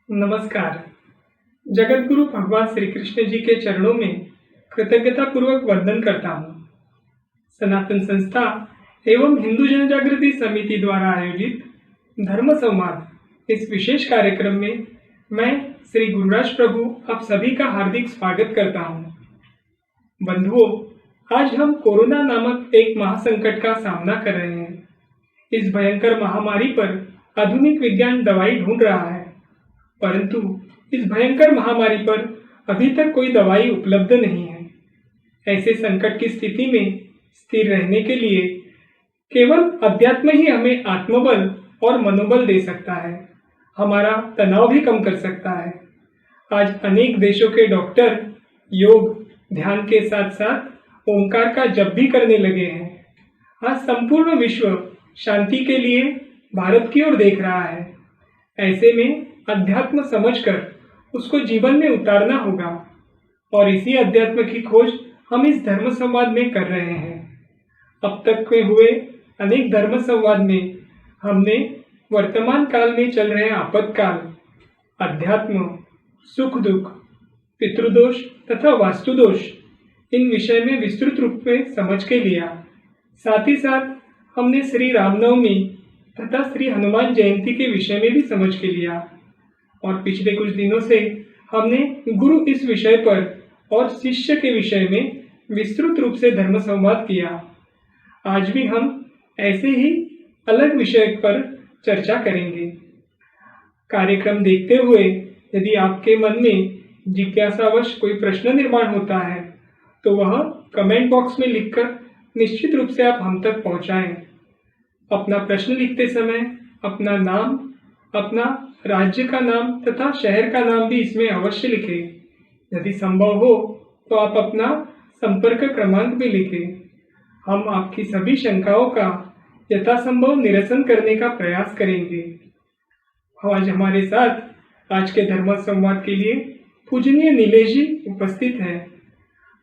नमस्कार। जगत गुरु भगवान श्री कृष्ण जी के चरणों में कृतज्ञता पूर्वक वंदन करता हूँ। सनातन संस्था एवं हिंदू जन जागृति समिति द्वारा आयोजित धर्म संवाद इस विशेष कार्यक्रम में मैं श्री गुरुराज प्रभु आप सभी का हार्दिक स्वागत करता हूँ। बंधुओं, आज हम कोरोना नामक एक महासंकट का सामना कर रहे हैं। इस भयंकर महामारी पर आधुनिक विज्ञान दवाई ढूंढ रहा है, परंतु इस भयंकर महामारी पर अभी तक कोई दवाई उपलब्ध नहीं है। ऐसे संकट की स्थिति में स्थिर रहने के लिए केवल अध्यात्म ही हमें आत्मबल और मनोबल दे सकता है, हमारा तनाव भी कम कर सकता है। आज अनेक देशों के डॉक्टर योग, ध्यान के साथ साथ ओंकार का जप भी करने लगे हैं। आज संपूर्ण विश्व शांति के लिए भारत की ओर देख रहा है। ऐसे में अध्यात्म समझकर उसको जीवन में उतारना होगा और इसी अध्यात्म की खोज हम इस धर्म संवाद में कर रहे हैं। अब तक में हुए अनेक धर्म संवाद में हमने वर्तमान काल में चल रहे आपत्काल, अध्यात्म, सुख दुख, पितृदोष तथा वास्तुदोष इन विषय में विस्तृत रूप में समझ के लिया। साथ ही साथ हमने श्री रामनवमी तथा श्री हनुमान जयंती के विषय में भी समझ के लिया और पिछले कुछ दिनों से हमने गुरु इस विषय पर और शिष्य के विषय में विस्तृत रूप से धर्म संवाद किया। आज भी हम ऐसे ही अलग विषय पर चर्चा करेंगे। कार्यक्रम देखते हुए यदि आपके मन में जिज्ञासावश कोई प्रश्न निर्माण होता है तो वह कमेंट बॉक्स में लिखकर निश्चित रूप से आप हम तक पहुंचाएं। अपना प्रश्न लिखते समय अपना नाम, अपना राज्य का नाम तथा शहर का नाम भी इसमें अवश्य लिखें। यदि संभव हो तो आप अपना संपर्क क्रमांक भी लिखें। हम आपकी सभी शंकाओं का यथासंभव निरसन करने का प्रयास करेंगे। आज हमारे साथ आज के धर्म संवाद के लिए पूजनीय नीलेश जी उपस्थित हैं।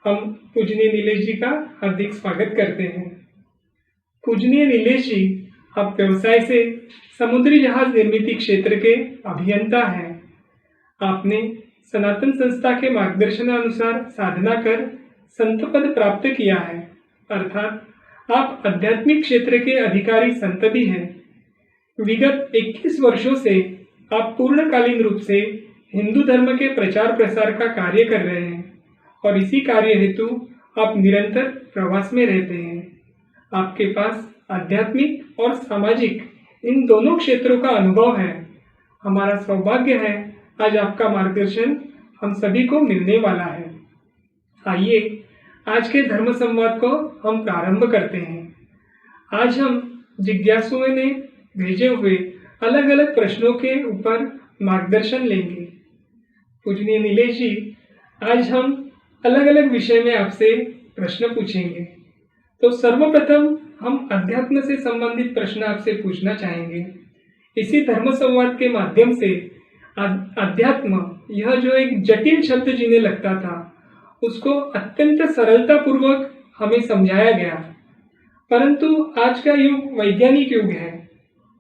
हम पूजनीय नीलेश जी का हार्दिक स्वागत करते हैं। पूजनीय नीलेश जी, आप व्यवसाय से समुद्री जहाज निर्मित क्षेत्र के अभियंता हैं। आपने सनातन संस्था के मार्गदर्शनानुसार साधना कर संत पद प्राप्त किया है, अर्थात आप आध्यात्मिक क्षेत्र के अधिकारी संत भी हैं। विगत 21 वर्षों से आप पूर्णकालीन रूप से हिंदू धर्म के प्रचार प्रसार का कार्य कर रहे हैं और इसी कार्य हेतु आप निरंतर प्रवास में रहते हैं। आपके पास आध्यात्मिक और सामाजिक इन दोनों क्षेत्रों का अनुभव है। हमारा सौभाग्य है आज आपका मार्गदर्शन हम सभी को मिलने वाला है। आइए आज के धर्म संवाद को हम प्रारंभ करते हैं। आज हम जिज्ञासुओं ने भेजे हुए अलग अलग प्रश्नों के ऊपर मार्गदर्शन लेंगे। पूजनीय नीलेश जी, आज हम अलग अलग विषय में आपसे प्रश्न पूछेंगे। तो सर्वप्रथम हम अध्यात्म से संबंधित प्रश्न आपसे पूछना चाहेंगे। इसी धर्म संवाद के माध्यम से अध्यात्म, यह जो एक जटिल शब्द जिन्हें लगता था, उसको अत्यंत सरलता पूर्वक हमें समझाया गया। परंतु आज का युग वैज्ञानिक युग है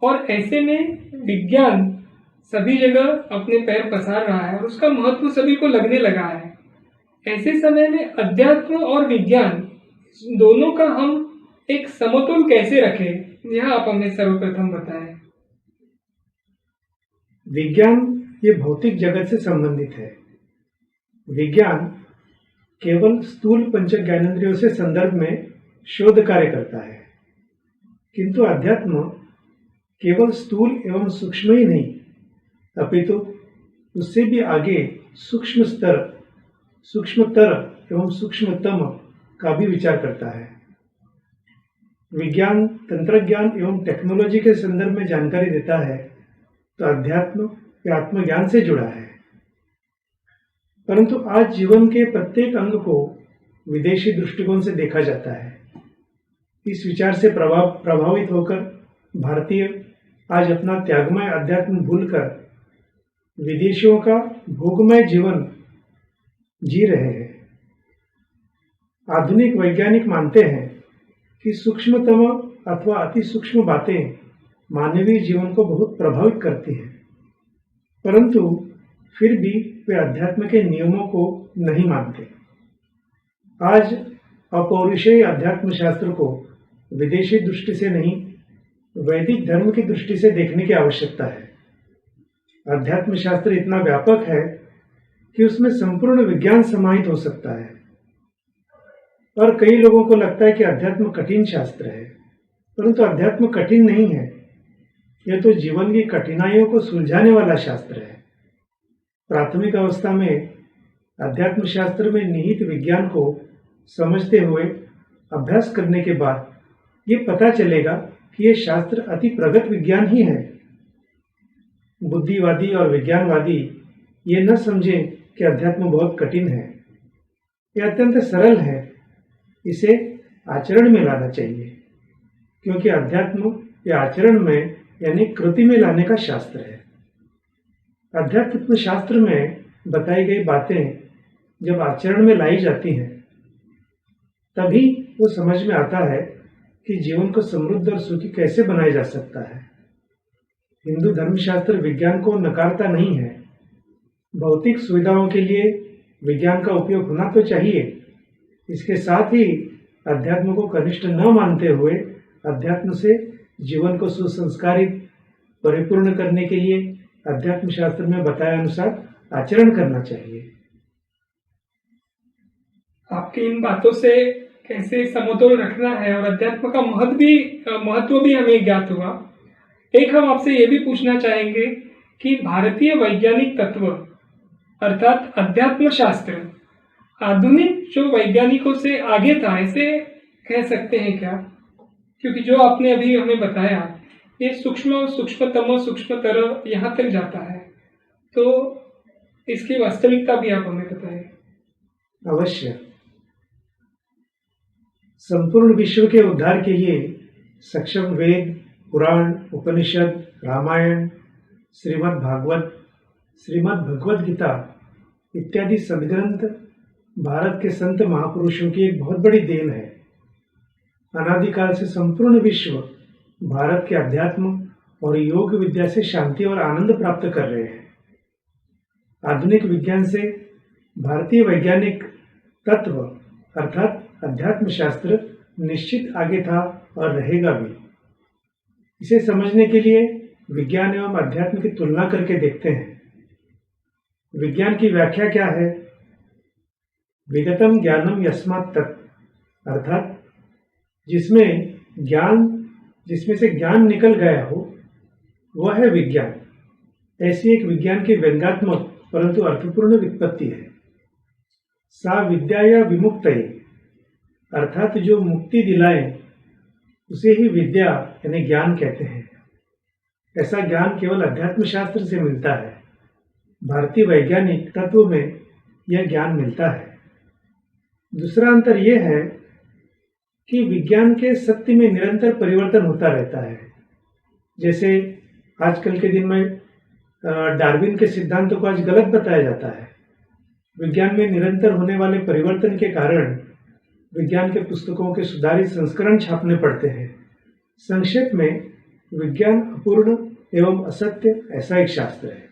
और ऐसे में विज्ञान सभी जगह अपने पैर पसार रहा है और उसका महत्व सभी को लगने लगा है। ऐसे समय में अध्यात्म और विज्ञान दोनों का हम एक समतोल कैसे रखें, यह आप हमें सर्वप्रथम बताएं। विज्ञान ये भौतिक जगत से संबंधित है। विज्ञान केवल स्थूल पंच ज्ञानेंद्रियों से संदर्भ में शोध कार्य करता है, किंतु अध्यात्म केवल स्थूल एवं सूक्ष्म ही नहीं, अपितु उससे भी आगे सूक्ष्मतर एवं सूक्ष्मतम का भी विचार करता है। विज्ञान तंत्रज्ञान एवं टेक्नोलॉजी के संदर्भ में जानकारी देता है तो अध्यात्म या आत्मज्ञान से जुड़ा है। परंतु आज जीवन के प्रत्येक अंग को विदेशी दृष्टिकोण से देखा जाता है। इस विचार से प्रभावित होकर भारतीय आज अपना त्यागमय अध्यात्म भूलकर विदेशियों का भोगमय जीवन जी रहे हैं। आधुनिक वैज्ञानिक मानते हैं कि सूक्ष्मतम अथवा अति सूक्ष्म बातें मानवीय जीवन को बहुत प्रभावित करती हैं, परंतु फिर भी वे अध्यात्म के नियमों को नहीं मानते। आज अपौरुषेय अध्यात्म शास्त्र को विदेशी दृष्टि से नहीं, वैदिक धर्म की दृष्टि से देखने की आवश्यकता है। अध्यात्म शास्त्र इतना व्यापक है कि उसमें संपूर्ण विज्ञान समाहित हो सकता है, और कई लोगों को लगता है कि अध्यात्म कठिन शास्त्र है, परंतु अध्यात्म कठिन नहीं है। यह तो जीवन की कठिनाइयों को सुलझाने वाला शास्त्र है। प्राथमिक अवस्था में अध्यात्म शास्त्र में निहित विज्ञान को समझते हुए अभ्यास करने के बाद ये पता चलेगा कि यह शास्त्र अति प्रगत विज्ञान ही है। बुद्धिवादी और विज्ञानवादी ये न समझें कि अध्यात्म बहुत कठिन है। यह अत्यंत सरल है। इसे आचरण में लाना चाहिए, क्योंकि अध्यात्म या आचरण में यानी कृति में लाने का शास्त्र है। अध्यात्म शास्त्र में बताई गई बातें जब आचरण में लाई जाती हैं, तभी वो समझ में आता है कि जीवन को समृद्ध और सुखी कैसे बनाया जा सकता है। हिंदू धर्मशास्त्र विज्ञान को नकारता नहीं है। भौतिक सुविधाओं के लिए विज्ञान का उपयोग होना तो चाहिए। इसके साथ ही अध्यात्म को कनिष्ठ न मानते हुए अध्यात्म से जीवन को सुसंस्कारित परिपूर्ण करने के लिए अध्यात्म शास्त्र में बताए अनुसार आचरण करना चाहिए। आपकी इन बातों से कैसे समतोल रखना है और अध्यात्म का महत्व भी हमें ज्ञात हुआ। एक हम आपसे ये भी पूछना चाहेंगे कि भारतीय वैज्ञानिक तत्व अर्थात अध्यात्म शास्त्र आधुनिक जो वैज्ञानिकों से आगे था, ऐसे कह सकते हैं क्या? क्योंकि जो आपने अभी हमें बताया ये सूक्ष्मतर यहाँ तक जाता है, तो इसकी वास्तविकता भी आप हमें बताएं। अवश्य। संपूर्ण विश्व के उद्धार के लिए सक्षम वेद, पुराण, उपनिषद, रामायण, श्रीमद् भागवत, श्रीमद् भगवद गीता इत्यादि सद्ग्रंथ भारत के संत महापुरुषों की एक बहुत बड़ी देन है। अनादिकाल से संपूर्ण विश्व भारत के अध्यात्म और योग विद्या से शांति और आनंद प्राप्त कर रहे हैं। आधुनिक विज्ञान से भारतीय वैज्ञानिक तत्व अर्थात अध्यात्म शास्त्र निश्चित आगे था और रहेगा भी। इसे समझने के लिए विज्ञान एवं अध्यात्म की तुलना करके देखते हैं। विज्ञान की व्याख्या क्या है? विगतम ज्ञानम यस्मात् तत् अर्थात जिसमें से ज्ञान निकल गया हो वह है विज्ञान। ऐसी एक विज्ञान की व्यंग्यात्मक परंतु अर्थपूर्ण व्युत्पत्ति है। सा विद्या या विमुक्तये अर्थात जो मुक्ति दिलाए उसे ही विद्या यानी ज्ञान कहते हैं। ऐसा ज्ञान केवल अध्यात्म शास्त्र से मिलता है। भारतीय वैज्ञानिक तत्व में यह ज्ञान मिलता है। दूसरा अंतर यह है कि विज्ञान के सत्य में निरंतर परिवर्तन होता रहता है। जैसे आजकल के दिन में डार्विन के सिद्धांतों को आज गलत बताया जाता है। विज्ञान में निरंतर होने वाले परिवर्तन के कारण विज्ञान के पुस्तकों के सुधारित संस्करण छापने पड़ते हैं। संक्षेप में विज्ञान अपूर्ण एवं असत्य ऐसा एक शास्त्र है।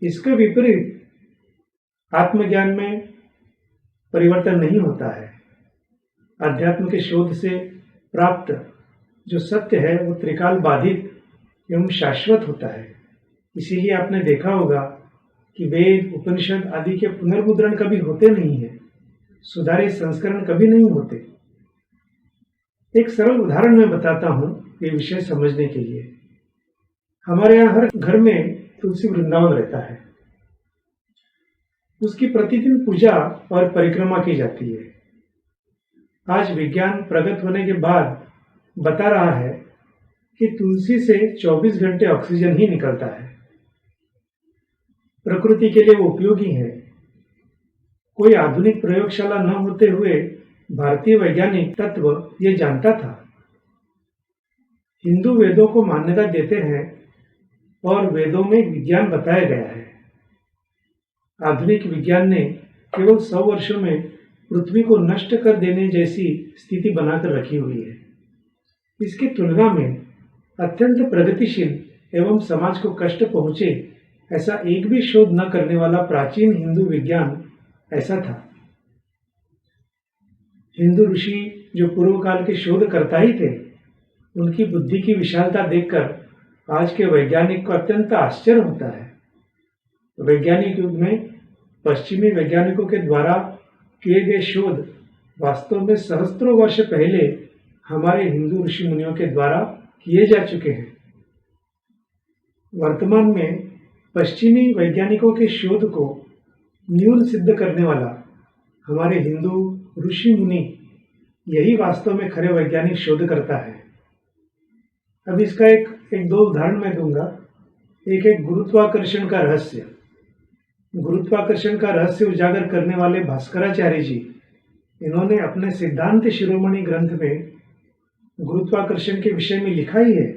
इसके विपरीत आत्मज्ञान में परिवर्तन नहीं होता है। अध्यात्म के शोध से प्राप्त जो सत्य है वो त्रिकाल बाधित एवं शाश्वत होता है। इसीलिए आपने देखा होगा कि वेद, उपनिषद आदि के पुनर्मुद्रण कभी होते नहीं है, सुधारित संस्करण कभी नहीं होते। एक सरल उदाहरण मैं बताता हूँ ये विषय समझने के लिए। हमारे यहाँ हर घर में तुलसी वृंदावन रहता है। उसकी प्रतिदिन पूजा और परिक्रमा की जाती है। आज विज्ञान प्रगत होने के बाद बता रहा है कि तुलसी से 24 घंटे ऑक्सीजन ही निकलता है। प्रकृति के लिए वो उपयोगी है। कोई आधुनिक प्रयोगशाला न होते हुए भारतीय वैज्ञानिक तत्व ये जानता था। हिंदू वेदों को मान्यता देते हैं और वेदों में विज्ञान बताया गया है। आधुनिक विज्ञान ने केवल 100 वर्षों में पृथ्वी को नष्ट कर देने जैसी स्थिति बनाकर रखी हुई है। इसकी तुलना में अत्यंत प्रगतिशील एवं समाज को कष्ट पहुंचे ऐसा एक भी शोध न करने वाला प्राचीन हिंदू विज्ञान ऐसा था। हिंदू ऋषि जो पूर्व काल के शोधकर्ता ही थे, उनकी बुद्धि की विशालता देखकर आज के वैज्ञानिक को अत्यंत आश्चर्य होता है। वैज्ञानिक युग में पश्चिमी वैज्ञानिकों के द्वारा किए गए शोध वास्तव में सहस्त्रों वर्ष पहले हमारे हिंदू ऋषि मुनियों के द्वारा किए जा चुके हैं। वर्तमान में पश्चिमी वैज्ञानिकों के शोध को न्यून सिद्ध करने वाला हमारे हिंदू ऋषि मुनि यही वास्तव में खरे वैज्ञानिक शोधकर्ता है। अब इसका एक दो उदाहरण मैं दूंगा। एक गुरुत्वाकर्षण का रहस्य। गुरुत्वाकर्षण का रहस्य उजागर करने वाले भास्कराचार्य जी, इन्होंने अपने सिद्धांत शिरोमणि ग्रंथ में गुरुत्वाकर्षण के विषय में लिखा ही है।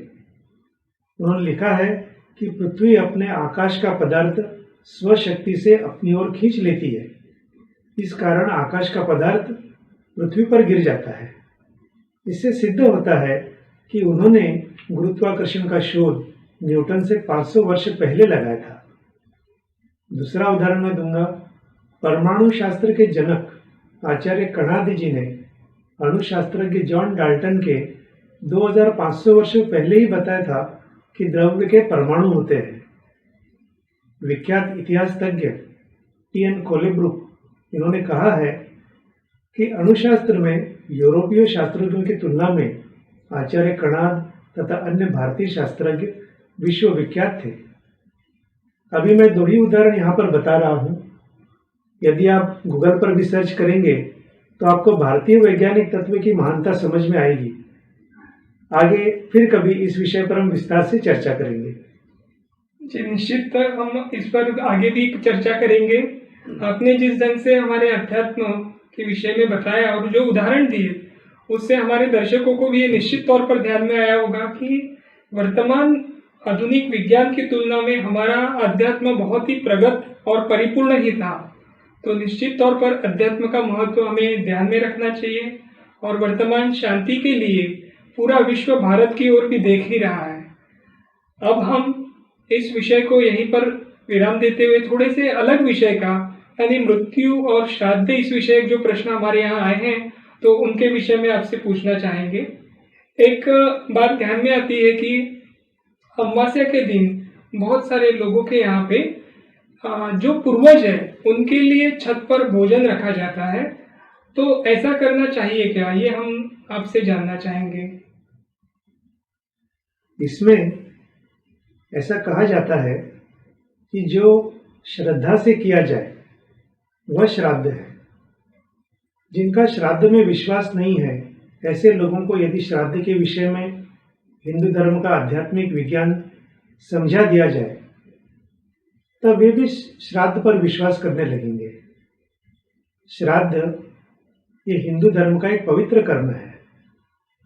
उन्होंने लिखा है कि पृथ्वी अपने आकाश का पदार्थ स्वशक्ति से अपनी ओर खींच लेती है। इस कारण आकाश का पदार्थ पृथ्वी पर गिर जाता है। इससे सिद्ध होता है कि उन्होंने गुरुत्वाकर्षण का शोध न्यूटन से 500 वर्ष पहले लगाया था। दूसरा उदाहरण मैं दूंगा। परमाणु शास्त्र के जनक आचार्य कणाद जी ने अणुशास्त्रज्ञ जॉन डाल्टन के 2500 वर्ष पहले ही बताया था कि द्रव्य के परमाणु होते हैं। विख्यात इतिहास तज्ञ टी.एन. कोलेब्रुक, इन्होंने कहा है कि अणुशास्त्र में यूरोपीय शास्त्रज्ञों की तुलना में आचार्य कणाद तथा अन्य भारतीय शास्त्रज्ञ विश्वविख्यात थे। अभी मैं दो ही उदाहरण यहाँ पर बता रहा हूँ। यदि आप गूगल पर भी सर्च करेंगे तो आपको भारतीय वैज्ञानिक तत्व की महानता समझ में आएगी। आगे फिर कभी इस विषय पर हम विस्तार से चर्चा करेंगे। जी, निश्चित हम इस पर आगे भी चर्चा करेंगे। आपने जिस ढंग से हमारे अध्यात्म के विषय में बताया और जो उदाहरण दिए, उससे हमारे दर्शकों को भी ये निश्चित तौर पर ध्यान में आया होगा कि वर्तमान आधुनिक विज्ञान की तुलना में हमारा अध्यात्म बहुत ही प्रगत और परिपूर्ण ही था। तो निश्चित तौर पर अध्यात्म का महत्व हमें ध्यान में रखना चाहिए और वर्तमान शांति के लिए पूरा विश्व भारत की ओर भी देख ही रहा है। अब हम इस विषय को यहीं पर विराम देते हुए थोड़े से अलग विषय का, यानी मृत्यु और श्राद्ध, इस विषय जो प्रश्न हमारे यहाँ आए हैं तो उनके विषय में आपसे पूछना चाहेंगे। एक बात ध्यान में आती है कि अमावस्या के दिन बहुत सारे लोगों के यहाँ पे जो पूर्वज है उनके लिए छत पर भोजन रखा जाता है। तो ऐसा करना चाहिए क्या, ये हम आपसे जानना चाहेंगे। इसमें ऐसा कहा जाता है कि जो श्रद्धा से किया जाए वह श्राद्ध है। जिनका श्राद्ध में विश्वास नहीं है, ऐसे लोगों को यदि श्राद्ध के विषय में हिंदू धर्म का आध्यात्मिक विज्ञान समझा दिया जाए तब वे भी श्राद्ध पर विश्वास करने लगेंगे। श्राद्ध ये हिंदू धर्म का एक पवित्र कर्म है।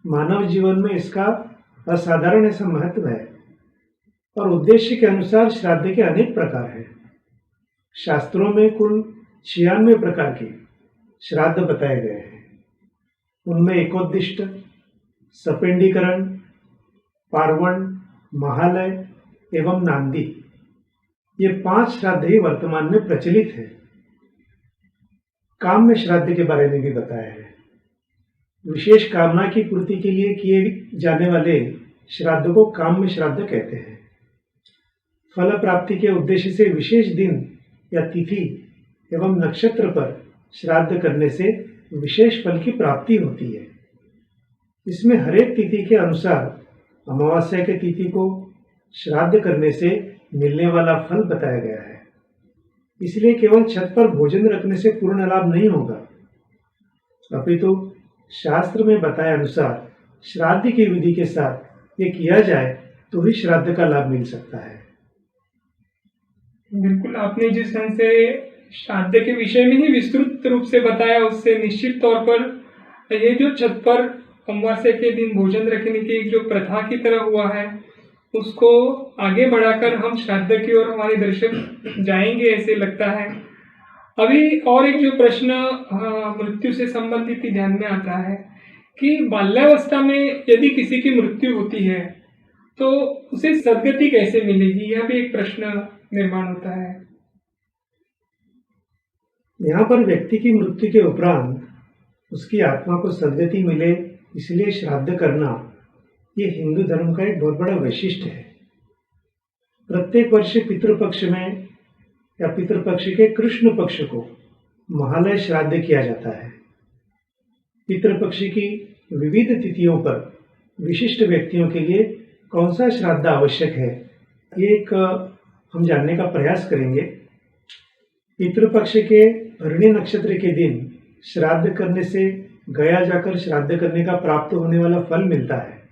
मानव जीवन में इसका असाधारण ऐसा महत्व है और उद्देश्य के अनुसार श्राद्ध के अनेक प्रकार हैं। शास्त्रों में कुल 96 प्रकार के श्राद्ध बताए गए हैं। उनमें एकोद्दिष्ट, सपिंडीकरण, पार्वण, महालय एवं नांदी, ये 5 श्राद्ध ही वर्तमान में प्रचलित हैं। काम में श्राद्ध के बारे में भी बताया है। विशेष कामना की पूर्ति के लिए किए जाने वाले श्राद्ध को काम में श्राद्ध कहते हैं। फल प्राप्ति के उद्देश्य से विशेष दिन या तिथि एवं नक्षत्र पर श्राद्ध करने से विशेष फल की प्राप्ति होती है। इसमें हरेक तिथि के अनुसार अमावस्या के तिथि को श्राद्ध करने से मिलने वाला फल बताया गया है। इसलिए केवल छत पर भोजन रखने से पूर्ण लाभ नहीं होगा, अपितु शास्त्र में बताए अनुसार श्राद्ध की विधि के साथ ये किया जाए तो ही श्राद्ध का लाभ मिल सकता है। बिल्कुल, आपने जिस ढंग से श्राद्ध के विषय में ही विस्तृत रूप से बताया, उससे निश्चित तौर पर ये जो छत पर अमावस्या के दिन भोजन रखने की एक जो प्रथा की तरह हुआ है, उसको आगे बढ़ाकर हम श्राद्ध की ओर हमारे दर्शक जाएंगे ऐसे लगता है। अभी और एक जो प्रश्न मृत्यु से संबंधित ही ध्यान में आता है कि बाल्यावस्था में यदि किसी की मृत्यु होती है तो उसे सद्गति कैसे मिलेगी, यह भी एक प्रश्न निर्माण होता है। यहाँ पर व्यक्ति की मृत्यु के उपरांत उसकी आत्मा को सद्गति मिले, इसलिए श्राद्ध करना ये हिंदू धर्म का एक बहुत बड़ा वैशिष्ट है। प्रत्येक वर्ष पितृपक्ष में या पितृपक्ष के कृष्ण पक्ष को महालय श्राद्ध किया जाता है। पितृपक्ष की विविध तिथियों पर विशिष्ट व्यक्तियों के लिए कौन सा श्राद्ध आवश्यक है, ये एक हम जानने का प्रयास करेंगे। पितृपक्ष के भरणी नक्षत्र के दिन श्राद्ध करने से गया जाकर श्राद्ध करने का प्राप्त होने वाला फल मिलता है।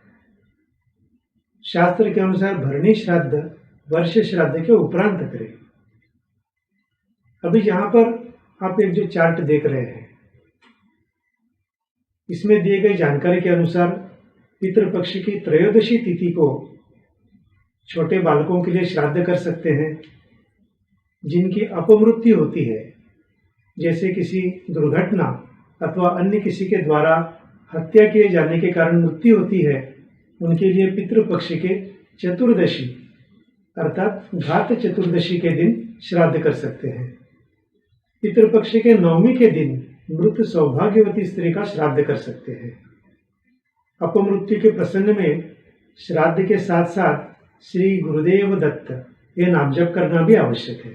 शास्त्र के अनुसार भरणी श्राद्ध वर्ष श्राद्ध के उपरांत करें। अभी यहाँ पर आप एक जो चार्ट देख रहे हैं, इसमें दिए गई जानकारी के अनुसार पितृपक्ष की त्रयोदशी तिथि को छोटे बालकों के लिए श्राद्ध कर सकते हैं। जिनकी अपमृत्यु होती है, जैसे किसी दुर्घटना अथवा अन्य किसी के द्वारा हत्या किए जाने के कारण मृत्यु होती है, उनके लिए पितृपक्ष के चतुर्दशी अर्थात घात चतुर्दशी के दिन श्राद्ध कर सकते हैं। पितृपक्ष के नवमी के दिन मृत सौभाग्यवती स्त्री का श्राद्ध कर सकते हैं। अपमृत्यु के प्रसंग में श्राद्ध के साथ साथ श्री गुरुदेव दत्त ये नाम जप करना भी आवश्यक है।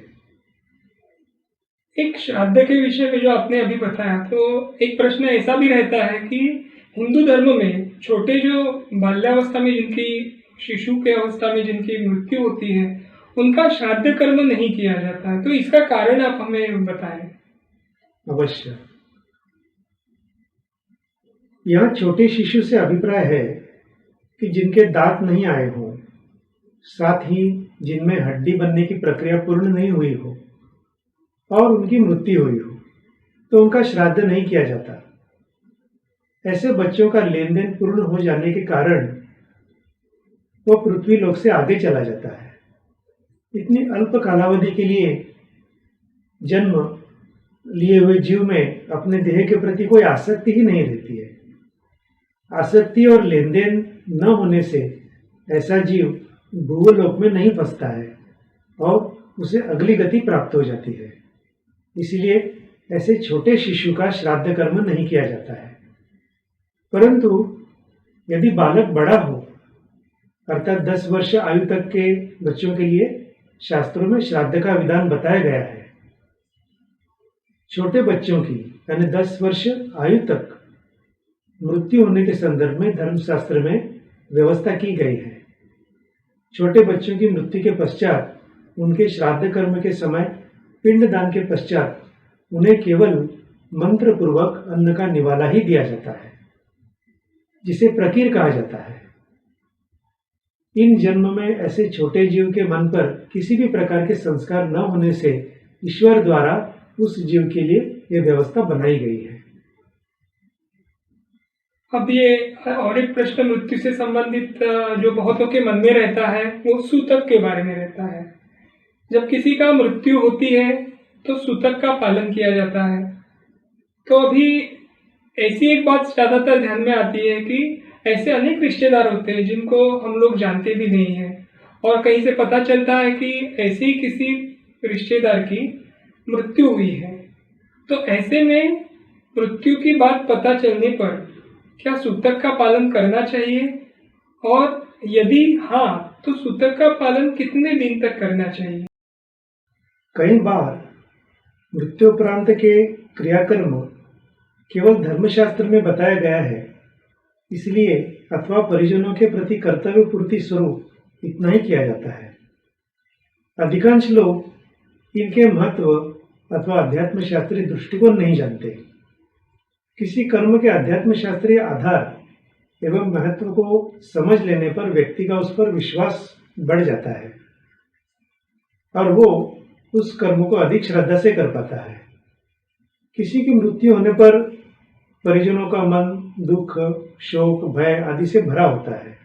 एक श्राद्ध के विषय में जो आपने अभी बताया, तो एक प्रश्न ऐसा भी रहता है कि हिंदू धर्म में छोटे जो बाल्यावस्था में जिनकी शिशु के अवस्था में जिनकी मृत्यु होती है, उनका श्राद्ध कर्म नहीं किया जाता है, तो इसका कारण आप हमें बताएं। अवश्य। यह छोटे शिशु से अभिप्राय है कि जिनके दांत नहीं आए हों, साथ ही जिनमें हड्डी बनने की प्रक्रिया पूर्ण नहीं हुई हो और उनकी मृत्यु हुई हो, तो उनका श्राद्ध नहीं किया जाता। ऐसे बच्चों का लेन देन पूर्ण हो जाने के कारण वह पृथ्वी लोक से आगे चला जाता है। इतनी अल्प कालावधि के लिए जन्म लिए हुए जीव में अपने देह के प्रति कोई आसक्ति ही नहीं रहती है। आसक्ति और लेन देन न होने से ऐसा जीव भूलोक में नहीं फंसता है और उसे अगली गति प्राप्त हो जाती है। इसलिए ऐसे छोटे शिशु का श्राद्ध कर्म नहीं किया जाता है। परंतु यदि बालक बड़ा हो, अर्थात 10 वर्ष आयु तक के बच्चों के लिए शास्त्रों में श्राद्ध का विधान बताया गया है। छोटे बच्चों की यानी 10 वर्ष आयु तक मृत्यु होने के संदर्भ में धर्मशास्त्र में व्यवस्था की गई है। छोटे बच्चों की मृत्यु के पश्चात उनके श्राद्ध कर्म के समय पिंडदान के पश्चात उन्हें केवल मंत्र पूर्वक अन्न का निवाला ही दिया जाता है, जिसे प्रकीर कहा जाता है। इन जन्म में ऐसे छोटे जीव के मन पर किसी भी प्रकार के संस्कार न होने से ईश्वर द्वारा उस जीव के लिए यह व्यवस्था बनाई गई है। अब ये और एक प्रश्न मृत्यु से संबंधित जो बहुतों के मन में रहता है, वो सूतक के बारे में रहता है। जब किसी का मृत्यु होती है तो सूतक का पालन किया जाता है। तो अभी ऐसी एक बात ज्यादातर ध्यान में आती है कि ऐसे अनेक रिश्तेदार होते हैं जिनको हम लोग जानते भी नहीं हैं, और कहीं से पता चलता है कि ऐसे ही किसी रिश्तेदार की मृत्यु हुई है। तो ऐसे में मृत्यु की बात पता चलने पर क्या सूतक का पालन करना चाहिए, और यदि हाँ तो सूतक का पालन कितने दिन तक करना चाहिए? कई बार मृत्युपरांत के क्रियाकर्म केवल धर्मशास्त्र में बताया गया है, इसलिए अथवा परिजनों के प्रति कर्तव्य पूर्ति स्वरूप इतना ही किया जाता है। अधिकांश लोग इनके महत्व अथवा अध्यात्म शास्त्रीय दृष्टिकोण नहीं जानते। किसी कर्म के अध्यात्म शास्त्रीय आधार एवं महत्व को समझ लेने पर व्यक्ति का उस पर विश्वास बढ़ जाता है और वो उस कर्म को अधिक श्रद्धा से कर पाता है। किसी की मृत्यु होने पर परिजनों का मन दुख, शोक, भय आदि से भरा होता है।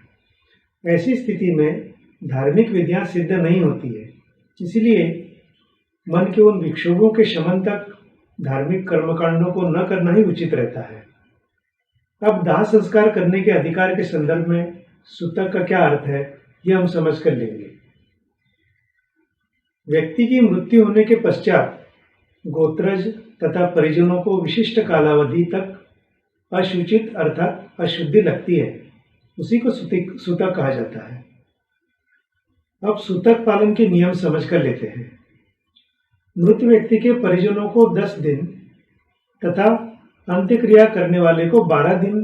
ऐसी स्थिति में धार्मिक विधियां सिद्ध नहीं होती है, इसलिए मन के उन विक्षोभों के शमन तक धार्मिक कर्मकांडों को न करना ही उचित रहता है। अब दाह संस्कार करने के अधिकार के संदर्भ में सूतक का क्या अर्थ है, यह हम समझ कर लेंगे। व्यक्ति की मृत्यु होने के पश्चात गोत्रज तथा परिजनों को विशिष्ट कालावधि तक अशुचित अर्थात अशुद्धि लगती है, उसी को सूतक कहा जाता है। अब सूतक पालन के नियम समझ कर लेते हैं। मृत व्यक्ति के परिजनों को 10 दिन तथा अंत्यक्रिया करने वाले को 12 दिन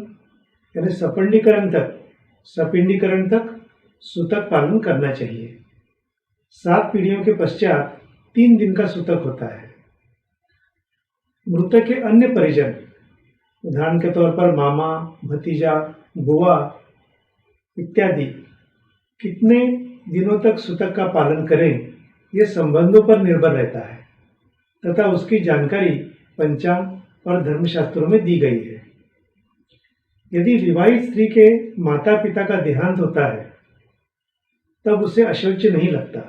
यानी सपिंडीकरण तक सूतक पालन करना चाहिए। 7 पीढ़ियों के पश्चात 3 दिन का सूतक होता है। मृतक के अन्य परिजन, उदाहरण के तौर पर मामा, भतीजा, बुआ इत्यादि, कितने दिनों तक सूतक का पालन करें, यह संबंधों पर निर्भर रहता है तथा उसकी जानकारी पंचांग और धर्मशास्त्रों में दी गई है। यदि विवाहित स्त्री के माता पिता का देहांत होता है तब उसे अशौच नहीं लगता,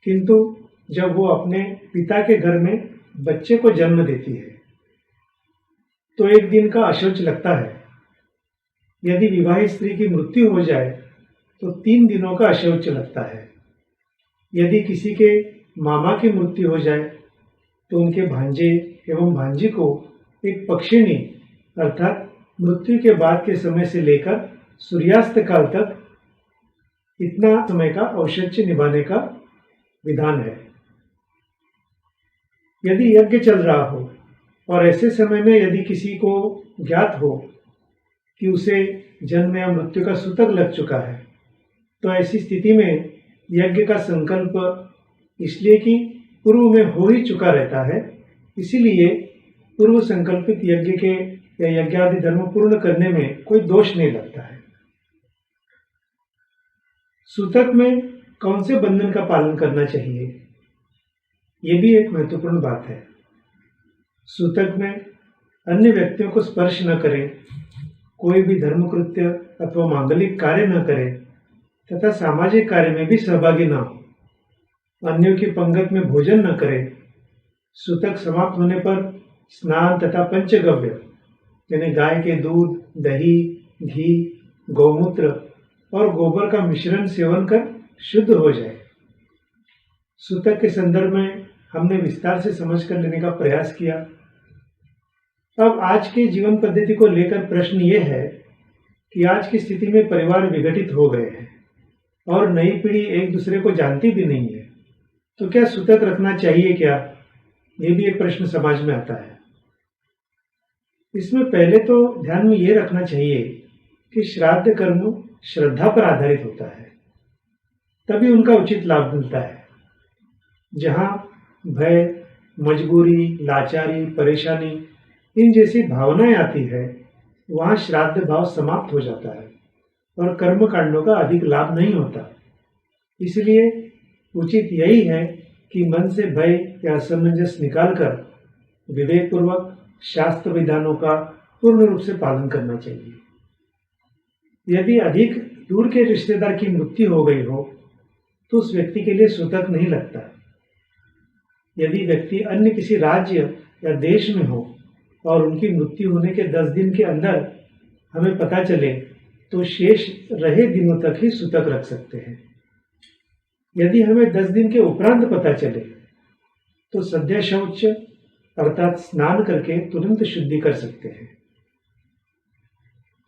किंतु जब वो अपने पिता के घर में बच्चे को जन्म देती है तो 1 दिन का अशौच लगता है। यदि विवाहित स्त्री की मृत्यु हो जाए तो 3 दिनों का अशौच लगता है। यदि किसी के मामा की मृत्यु हो जाए तो उनके भांजे एवं भांजी को एक पक्षिणी अर्थात मृत्यु के बाद के समय से लेकर सूर्यास्त काल तक इतना समय का औशच्य निभाने का विधान है। यदि यज्ञ चल रहा हो और ऐसे समय में यदि किसी को ज्ञात हो कि उसे जन्म या मृत्यु का सूतक लग चुका है तो ऐसी स्थिति में यज्ञ का संकल्प इसलिए कि पूर्व में हो ही चुका रहता है, इसीलिए पूर्व संकल्पित यज्ञ के या यज्ञादि धर्म पूर्ण करने में कोई दोष नहीं लगता है। सूतक में कौन से बंधन का पालन करना चाहिए, ये भी एक महत्वपूर्ण बात है। सूतक में अन्य व्यक्तियों को स्पर्श न करें, कोई भी धर्मकृत्य अथवा मांगलिक कार्य न करें तथा सामाजिक कार्य में भी सहभागी न हो, अन्यों की पंगत में भोजन न करें। सूतक समाप्त होने पर स्नान तथा पंचगव्य यानी गाय के दूध, दही, घी, गौमूत्र और गोबर का मिश्रण सेवन कर शुद्ध हो जाए। सूतक के संदर्भ में हमने विस्तार से समझ कर लेने का प्रयास किया। अब आज के जीवन पद्धति को लेकर प्रश्न ये है कि आज की स्थिति में परिवार विघटित हो गए हैं और नई पीढ़ी एक दूसरे को जानती भी नहीं है, तो क्या सूतक रखना चाहिए क्या, ये भी एक प्रश्न समाज में आता है। इसमें पहले तो ध्यान में ये रखना चाहिए कि श्राद्ध कर्म श्रद्धा पर आधारित होता है, तभी उनका उचित लाभ मिलता है। जहाँ भय, मजबूरी, लाचारी, परेशानी इन जैसी भावनाएं आती है, वहाँ श्राद्ध भाव समाप्त हो जाता है और कर्म कांडों का अधिक लाभ नहीं होता। इसलिए उचित यही है कि मन से भय या असमंजस निकालकर विवेकपूर्वक शास्त्र विधानों का पूर्ण रूप से पालन करना चाहिए। यदि अधिक दूर के रिश्तेदार की मृत्यु हो गई हो तो उस व्यक्ति के लिए सूतक नहीं लगता। यदि व्यक्ति अन्य किसी राज्य या देश में हो और उनकी मृत्यु होने के 10 दिन के अंदर हमें पता चले तो शेष रहे दिनों तक ही सूतक रख सकते हैं। यदि हमें 10 दिन के उपरांत पता चले तो सद्य शौच अर्थात स्नान करके तुरंत शुद्धि कर सकते हैं।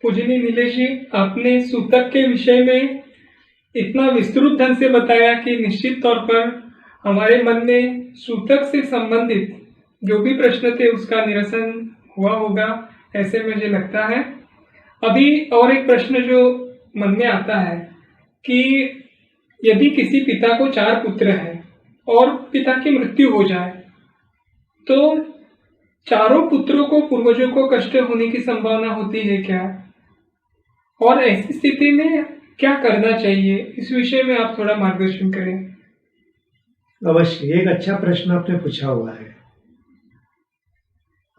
पूजनीय नीलेश जी, आपने सूतक के विषय में इतना विस्तृत ढंग से बताया कि निश्चित तौर पर हमारे मन में सूतक से संबंधित जो भी प्रश्न थे उसका निरसन हुआ होगा, ऐसे मुझे लगता है। अभी और एक प्रश्न जो मन में आता है कि यदि किसी पिता को 4 पुत्र हैं और पिता की मृत्यु हो जाए तो चारों पुत्रों को पूर्वजों को कष्ट होने की संभावना होती है क्या, और ऐसी स्थिति में क्या करना चाहिए, इस विषय में आप थोड़ा मार्गदर्शन करें। अवश्य, एक अच्छा प्रश्न आपने पूछा हुआ है।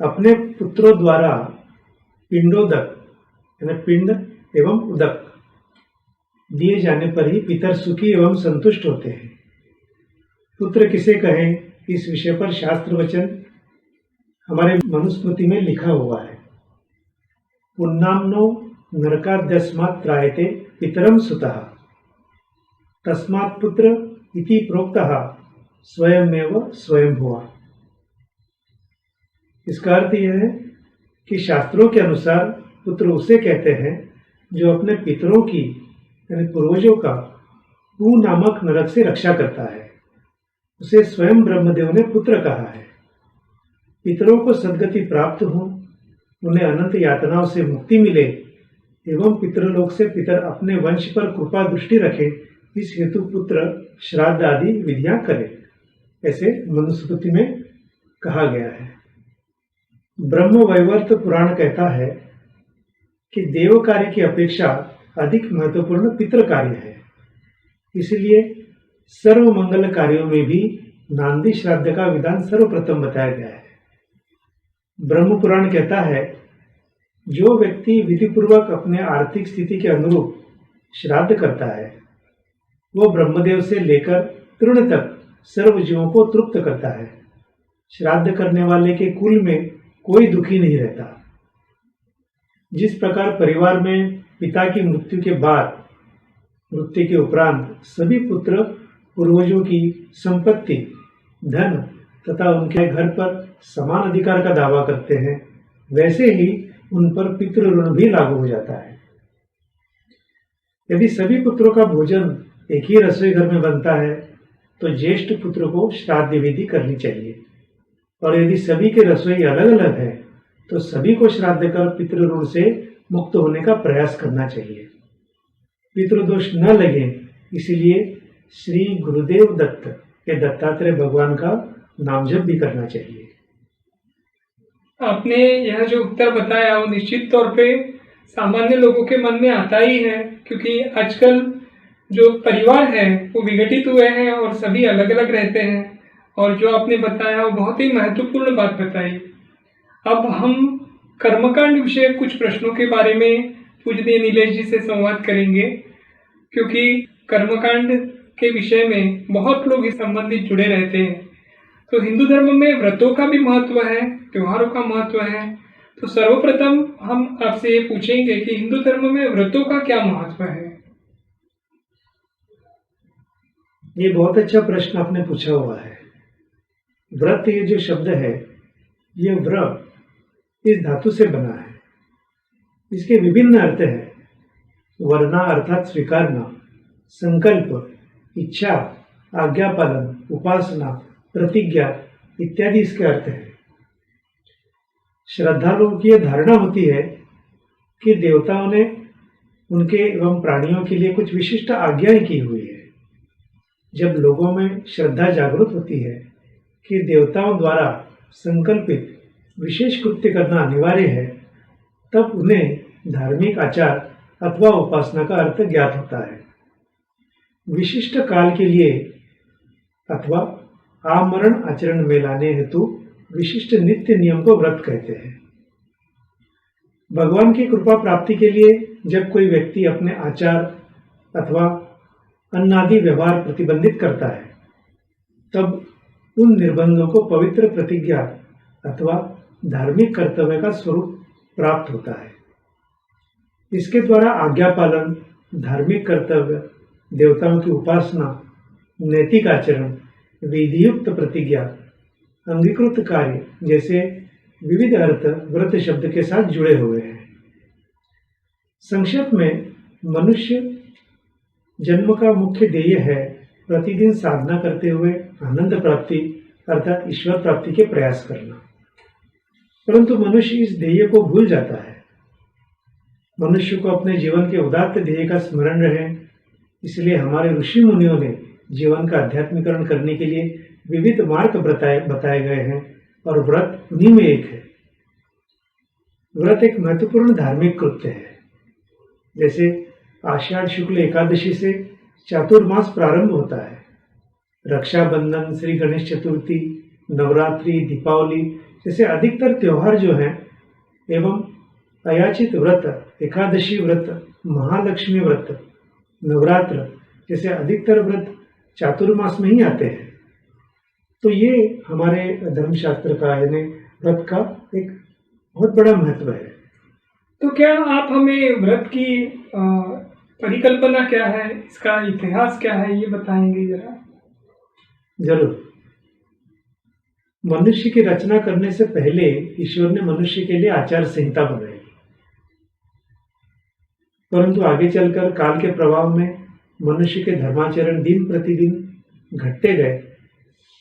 अपने पुत्रों द्वारा पिंडोदक यानी पिंड एवं उदक दिए जाने पर ही पितर सुखी एवं संतुष्ट होते हैं। पुत्र किसे कहें, इस विषय पर शास्त्र वचन हमारे मनुस्मृति में लिखा हुआ है। पुन्नाम्नो नरकाद्यस्मात् त्रायते पितरम सुतः, तस्मात् पुत्र इति प्रोक्तः स्वयमेव स्वयंभुवा। इसका अर्थ यह है कि शास्त्रों के अनुसार पुत्र उसे कहते हैं जो अपने पितरों की यानी पूर्वजों का पू नामक नरक से रक्षा करता है। उसे स्वयं ब्रह्मदेव ने पुत्र कहा है। पितरों को सद्गति प्राप्त हो, उन्हें अनंत यातनाओं से मुक्ति मिले एवं पितृलोक से पितर अपने वंश पर कृपा दृष्टि रखे, इस हेतु पुत्र श्राद्ध आदि विधियां करे, ऐसे मनुस्मृति में कहा गया है। ब्रह्म वैवर्त पुराण कहता है कि देव कार्य की अपेक्षा अधिक महत्वपूर्ण पितृ कार्य है। इसलिए सर्व मंगल कार्यों में भी नांदी श्राद्ध का विधान सर्वप्रथम बताया गया है। ब्रह्म पुराण कहता है, जो व्यक्ति विधिपूर्वक अपने आर्थिक स्थिति के अनुरूप श्राद्ध करता है, वो ब्रह्मदेव से लेकर तृण तक सर्व जीवों को तृप्त करता है। श्राद्ध करने वाले के कुल में कोई दुखी नहीं रहता। जिस प्रकार परिवार में पिता की मृत्यु के बाद, मृत्यु के उपरांत सभी पुत्र पूर्वजों की संपत्ति, धन तथा उनके घर पर समान अधिकार का दावा करते हैं, वैसे ही उन पर पितृ ऋण भी लागू हो जाता है। यदि सभी पुत्रों का भोजन एक ही रसोई घर में बनता है तो ज्येष्ठ पुत्र को श्राद्ध विधि करनी चाहिए, और यदि सभी के रसोई अलग अलग है तो सभी को श्राद्ध कर पितृ ऋण से मुक्त होने का प्रयास करना चाहिए। पितृदोष न लगे, इसलिए श्री गुरुदेव दत्त के दत्तात्रेय भगवान का नाम जप भी करना चाहिए। आपने यह जो उत्तर बताया वो निश्चित तौर पे सामान्य लोगों के मन में आता ही है, क्योंकि आजकल जो परिवार है वो विघटित हुए हैं और सभी अलग अलग रहते हैं। और जो आपने बताया वो बहुत ही महत्वपूर्ण बात बताई। अब हम कर्मकांड विषय कुछ प्रश्नों के बारे में पूज्य नीलेश जी से संवाद करेंगे, क्योंकि कर्मकांड के विषय में बहुत लोग इस संबंधित जुड़े रहते हैं। तो हिंदू धर्म में व्रतों का भी महत्व है, त्योहारों का महत्व है। तो सर्वप्रथम हम आपसे ये पूछेंगे कि हिंदू धर्म में व्रतों का क्या महत्व है। ये बहुत अच्छा प्रश्न आपने पूछा हुआ है। व्रत, ये जो शब्द है, ये व्र इस धातु से बना है। इसके विभिन्न अर्थ हैं। वरना अर्थात स्वीकारना, संकल्प, इच्छा, आज्ञा पालन, उपासना, प्रतिज्ञा इत्यादि इसके अर्थ हैं। श्रद्धालुओं की यह धारणा होती है कि देवताओं ने उनके एवं प्राणियों के लिए कुछ विशिष्ट आज्ञाएं की हुई है। जब लोगों में श्रद्धा जागृत होती है कि देवताओं द्वारा संकल्पित विशेष कृत्य करना अनिवार्य है, तब उन्हें धार्मिक आचार अथवा उपासना का अर्थ ज्ञात होता है। विशिष्ट काल के लिए अथवा आमरण आचरण में लाने हेतु विशिष्ट नित्य नियम को व्रत कहते हैं। भगवान की कृपा प्राप्ति के लिए जब कोई व्यक्ति अपने आचार अथवा अन्नादि व्यवहार प्रतिबंधित करता है, तब उन निर्बंधों को पवित्र प्रतिज्ञा अथवा धार्मिक कर्तव्य का स्वरूप प्राप्त होता है। इसके द्वारा आज्ञा पालन, धार्मिक कर्तव्य, देवताओं की उपासना, नैतिक आचरण, विधियुक्त प्रतिज्ञा, अंगीकृत कार्य जैसे विविध अर्थ व्रत शब्द के साथ जुड़े हुए हैं। संक्षेप में, मनुष्य जन्म का मुख्य ध्येय है प्रतिदिन साधना करते हुए आनंद प्राप्ति अर्थात ईश्वर प्राप्ति के प्रयास करना। परंतु मनुष्य इस ध्येय को भूल जाता है। मनुष्य को अपने जीवन के उदात्त ध्येय का स्मरण रहे, इसलिए हमारे ऋषि मुनियों ने जीवन का आध्यात्मिकरण करने के लिए विविध मार्ग बताए गए हैं, और व्रत उन्हीं में एक है। व्रत एक महत्वपूर्ण धार्मिक कृत्य है। जैसे आषाढ़ शुक्ल एकादशी से चातुर्मास प्रारंभ होता है। रक्षाबंधन, श्री गणेश चतुर्थी, नवरात्रि, दीपावली जैसे अधिकतर त्योहार जो हैं, एवं अयाचित व्रत, एकादशी व्रत, महालक्ष्मी व्रत, नवरात्र जैसे अधिकतर व्रत चातुर्मास में ही आते हैं। तो ये हमारे धर्मशास्त्र का यानी व्रत का एक बहुत बड़ा महत्व है। तो क्या आप हमें व्रत की परिकल्पना क्या है, इसका इतिहास क्या है, ये बताएंगे जरा। जरूर। मनुष्य की रचना करने से पहले ईश्वर ने मनुष्य के लिए आचार संहिता बनाई, परंतु आगे चलकर काल के प्रभाव में मनुष्य के धर्माचरण दिन प्रतिदिन घटते गए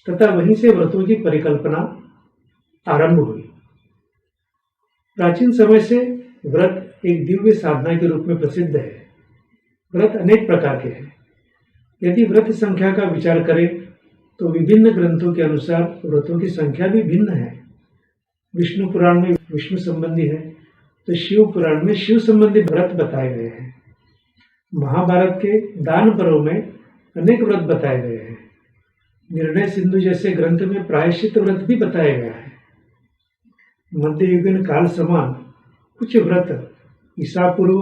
तथा वहीं से व्रतों की परिकल्पना आरंभ हुई। प्राचीन समय से व्रत एक दिव्य साधना के रूप में प्रसिद्ध है। व्रत अनेक प्रकार के हैं। यदि व्रत संख्या का विचार करें तो विभिन्न ग्रंथों के अनुसार व्रतों की संख्या भी भिन्न है। विष्णु पुराण में विष्णु संबंधी है तो शिव पुराण में शिव संबंधी व्रत बताए गए हैं। महाभारत के दान पर्व में अनेक व्रत बताए गए हैं। निर्णय सिंधु जैसे ग्रंथ में प्रायश्चित व्रत भी बताया गया है। मध्ययुगीन काल समान कुछ व्रत ईसा पूर्व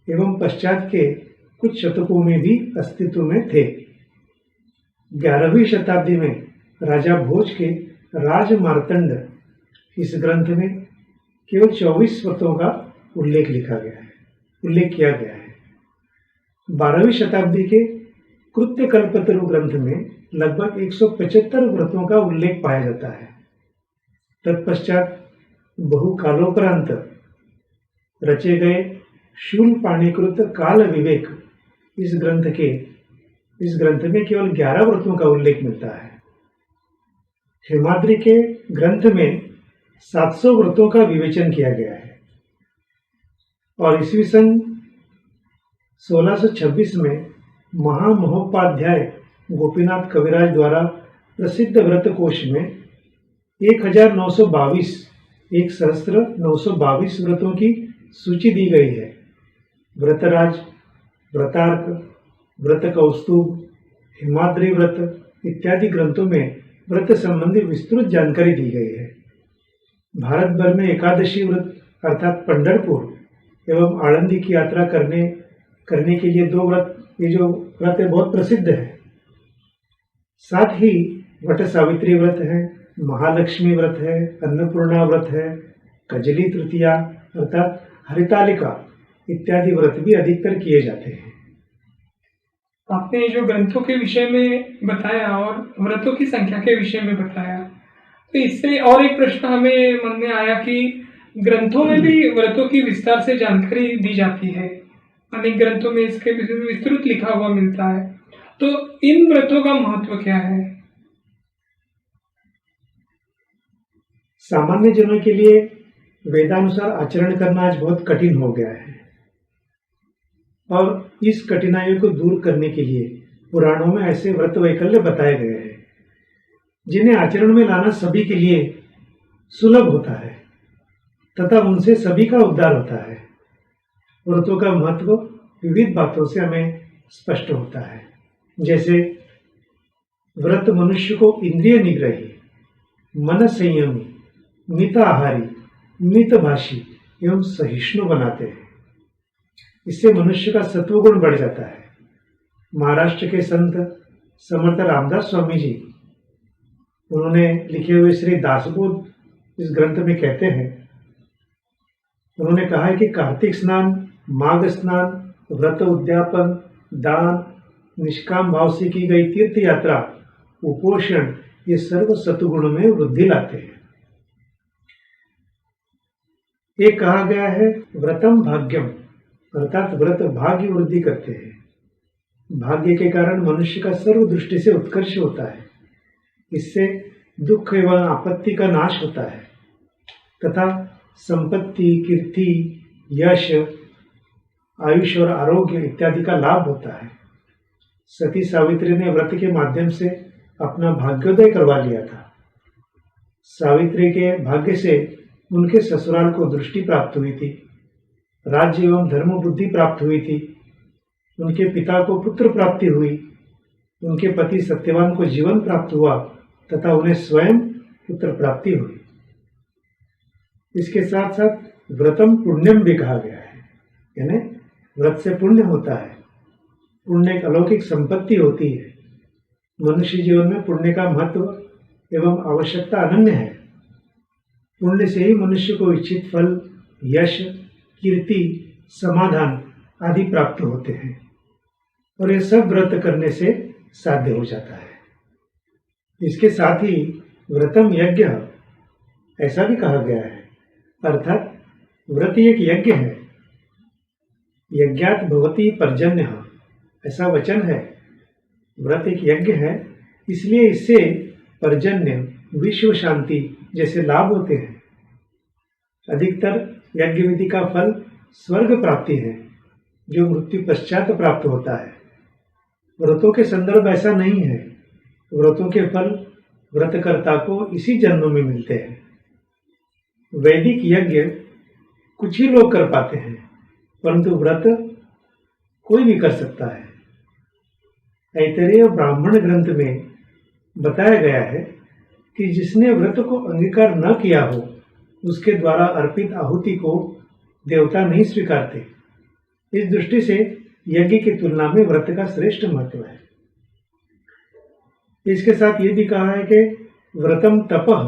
एवं पश्चात के कुछ शतकों में भी अस्तित्व में थे। 11वीं शताब्दी में राजा भोज के राज मार्तंड इस ग्रंथ में केवल 24 व्रतों का उल्लेख किया गया है। 12वीं शताब्दी के कृत्य कल्पतरु ग्रंथ में लगभग 175 व्रतों का उल्लेख पाया जाता है। तत्पश्चात बहुकालोपरांत रचे गए शूल पाणिकृत काल विवेक इस ग्रंथ में केवल 11 व्रतों का उल्लेख मिलता है। हेमाद्रि के ग्रंथ में 700 व्रतों का विवेचन किया गया है और ईस्वी सन 1626 में महामहोपाध्याय गोपीनाथ कविराज द्वारा प्रसिद्ध व्रत कोश में 1922 व्रतों की सूची दी गई है। व्रतराज, व्रतार्क, व्रत कौस्तुभ, हिमाद्री व्रत इत्यादि ग्रंथों में व्रत संबंधी विस्तृत जानकारी दी गई है। भारत भर में एकादशी व्रत अर्थात पंढरपुर एवं आळंदी की यात्रा करने के लिए 2 व्रत, ये जो व्रत है बहुत प्रसिद्ध है। साथ ही वट सावित्री व्रत है, महालक्ष्मी व्रत है, अन्नपूर्णा व्रत है, कजली तृतीया अर्थात हरितालिका इत्यादि व्रत भी अधिकतर किए जाते हैं। आपने जो ग्रंथों के विषय में बताया और व्रतों की संख्या के विषय में बताया, तो इससे और एक प्रश्न हमें मन में आया कि ग्रंथों में भी व्रतों की विस्तार से जानकारी दी जाती है। अनेक ग्रंथों में इसके विषय में विस्तृत लिखा हुआ मिलता है, तो इन व्रतों का महत्व क्या है? सामान्य जनों के लिए वेदानुसार आचरण करना आज बहुत कठिन हो गया है और इस कठिनाइयों को दूर करने के लिए पुराणों में ऐसे व्रत वैकल्य बताए गए हैं जिन्हें आचरण में लाना सभी के लिए सुलभ होता है तथा उनसे सभी का उद्धार होता है। व्रतों का महत्व विविध बातों से हमें स्पष्ट होता है। जैसे व्रत मनुष्य को इंद्रिय निग्रही, मन संयमी, मित आहारी, मितभाषी एवं सहिष्णु बनाते हैं। इससे मनुष्य का सत्वगुण बढ़ जाता है। महाराष्ट्र के संत समर्थ रामदास स्वामी जी, उन्होंने लिखे हुए श्री दासबोध इस ग्रंथ में कहते हैं, उन्होंने कहा है कि कार्तिक स्नान, माघ स्नान, व्रत उद्यापन, दान, निष्काम भाव से की गई तीर्थ यात्रा, उपोषण, ये सर्व सत्गुण में वृद्धि लाते हैं। एक कहा गया है व्रतम भाग्यम, अर्थात व्रत भाग्य वृद्धि करते हैं। भाग्य के कारण मनुष्य का सर्व दृष्टि से उत्कर्ष होता है। इससे दुख एवं आपत्ति का नाश होता है तथा संपत्ति, कीर्ति, यश, आयुष और आरोग्य इत्यादि का लाभ होता है। सती सावित्री ने व्रत के माध्यम से अपना भाग्योदय करवा लिया था। सावित्री के भाग्य से उनके ससुराल को दृष्टि प्राप्त हुई थी, राज्य एवं धर्म बुद्धि प्राप्त हुई थी, उनके पिता को पुत्र प्राप्ति हुई, उनके पति सत्यवान को जीवन प्राप्त हुआ तथा उन्हें स्वयं पुत्र प्राप्ति हुई। इसके साथ साथ व्रतम पुण्यम भी कहा गया है, यानी व्रत से पुण्य होता है। पुण्य एक अलौकिक संपत्ति होती है। मनुष्य जीवन में पुण्य का महत्व एवं आवश्यकता अनन्य है। पुण्य से ही मनुष्य को इच्छित फल, यश, कीर्ति, समाधान आदि प्राप्त होते हैं और ये सब व्रत करने से साध्य हो जाता है। इसके साथ ही व्रतम यज्ञ ऐसा भी कहा गया है, अर्थात व्रत एक यज्ञ है। यज्ञात भवति पर्जन्य, ऐसा वचन है। व्रत एक यज्ञ है, इसलिए इससे पर्जन्य, विश्व शांति जैसे लाभ होते हैं। अधिकतर यज्ञ विधि का फल स्वर्ग प्राप्ति है, जो मृत्यु पश्चात प्राप्त होता है। व्रतों के संदर्भ ऐसा नहीं है। व्रतों के फल व्रतकर्ता को इसी जन्म में मिलते हैं। वैदिक यज्ञ कुछ ही लोग कर पाते हैं, परंतु व्रत कोई भी कर सकता है। ऐतरेय ब्राह्मण ग्रंथ में बताया गया है कि जिसने व्रत को अंगीकार न किया हो, उसके द्वारा अर्पित आहुति को देवता नहीं स्वीकारते। इस दृष्टि से यज्ञ की तुलना में व्रत का श्रेष्ठ महत्व है। इसके साथ ये भी कहा है कि व्रतम तपः,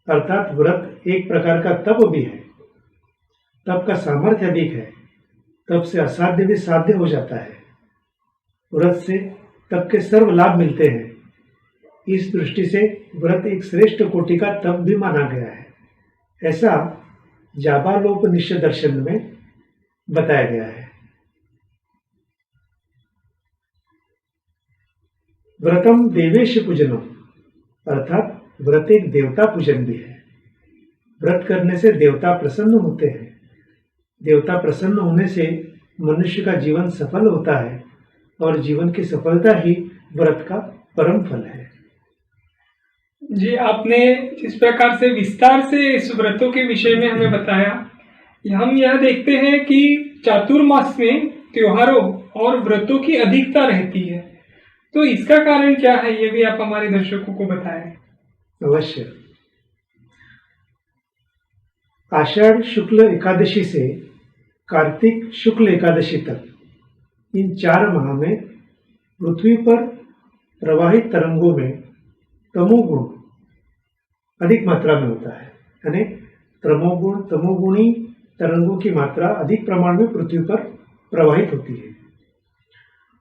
अर्थात व्रत एक प्रकार का तप भी है। तप का सामर्थ्य अधिक है, तप से असाध्य भी साध्य हो जाता है। व्रत से तप के सर्व लाभ मिलते हैं। इस दृष्टि से व्रत एक श्रेष्ठ कोटि का तप भी माना गया है, ऐसा जाबालोपनिषद दर्शन में बताया गया है। व्रतम देवेश पूजनम, अर्थात व्रत एक देवता पूजन भी है। व्रत करने से देवता प्रसन्न होते हैं। देवता प्रसन्न होने से मनुष्य का जीवन सफल होता है, और जीवन की सफलता ही व्रत का परम फल है। जी, आपने जिस प्रकार से विस्तार से इस व्रतों के विषय में हमें बताया, हम यह देखते हैं कि चातुर्मास में त्योहारों और व्रतों की अधिकता रहती है। तो इसका कारण क्या है, ये भी आप हमारे दर्शकों को बताएं। अवश्य। आषाढ़ शुक्ल एकादशी से कार्तिक शुक्ल एकादशी तक, इन 4 माह में पृथ्वी पर प्रवाहित तरंगों में तमोगुण अधिक मात्रा में होता है। यानी तमोगुणी तरंगों की मात्रा अधिक प्रमाण में पृथ्वी पर प्रवाहित होती है।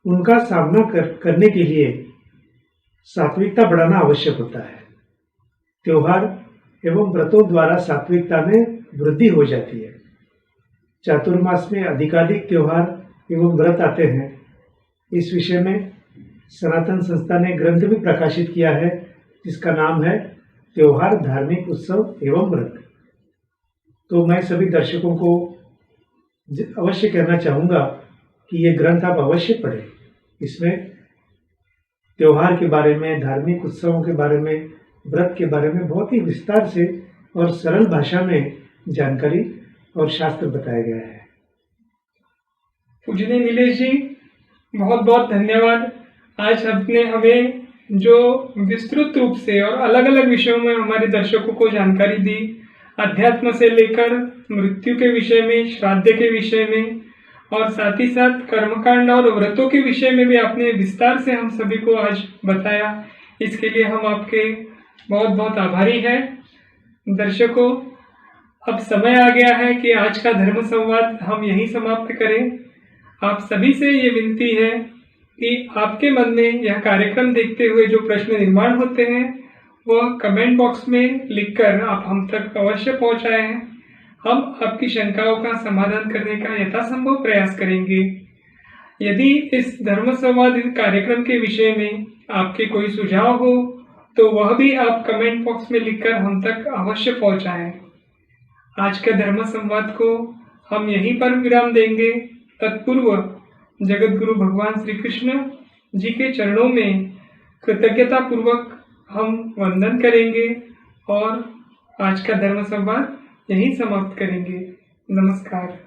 उनका सामना करने के लिए सात्विकता बढ़ाना आवश्यक होता है। त्योहार एवं व्रतों द्वारा सात्विकता में वृद्धि हो जाती है। चातुर्मास में अधिकाधिक त्योहार एवं व्रत आते हैं। इस विषय में सनातन संस्था ने ग्रंथ भी प्रकाशित किया है, जिसका नाम है त्योहार, धार्मिक उत्सव एवं व्रत। तो मैं सभी दर्शकों को अवश्य कहना चाहूँगा कि ये ग्रंथ आप अवश्य पढ़ें। इसमें त्योहार के बारे में, धार्मिक उत्सवों के बारे में, व्रत के बारे में बहुत ही विस्तार से और सरल भाषा में जानकारी और शास्त्र बताया गया है। पूजनीय नीलेश जी, बहुत बहुत धन्यवाद। आज आपने हमें जो विस्तृत रूप से और अलग अलग विषयों में हमारे दर्शकों को जानकारी दी, अध्यात्म से लेकर मृत्यु के विषय में, श्राद्ध के विषय में, और साथ ही साथ कर्मकांड और व्रतों के विषय में भी आपने विस्तार से हम सभी को आज बताया। इसके लिए हम आपके बहुत बहुत आभारी हैं। दर्शकों, अब समय आ गया है कि आज का धर्म संवाद हम यहीं समाप्त करें। आप सभी से ये विनती है कि आपके मन में यह कार्यक्रम देखते हुए जो प्रश्न निर्माण होते हैं, वह कमेंट बॉक्स में लिखकर आप हम तक अवश्य पहुंचाएं। हम आपकी शंकाओं का समाधान करने का यथासंभव प्रयास करेंगे। यदि इस धर्म संवाद कार्यक्रम के विषय में आपके कोई सुझाव हो, तो वह भी आप कमेंट बॉक्स में लिखकर हम तक अवश्य पहुंचाएं। आज के धर्म संवाद को हम यहीं पर विराम देंगे। तत्पूर्व जगत गुरु भगवान श्री कृष्ण जी के चरणों में कृतज्ञता पूर्वक हम वंदन करेंगे और आज का धर्म संवाद यहीं समाप्त करेंगे। नमस्कार।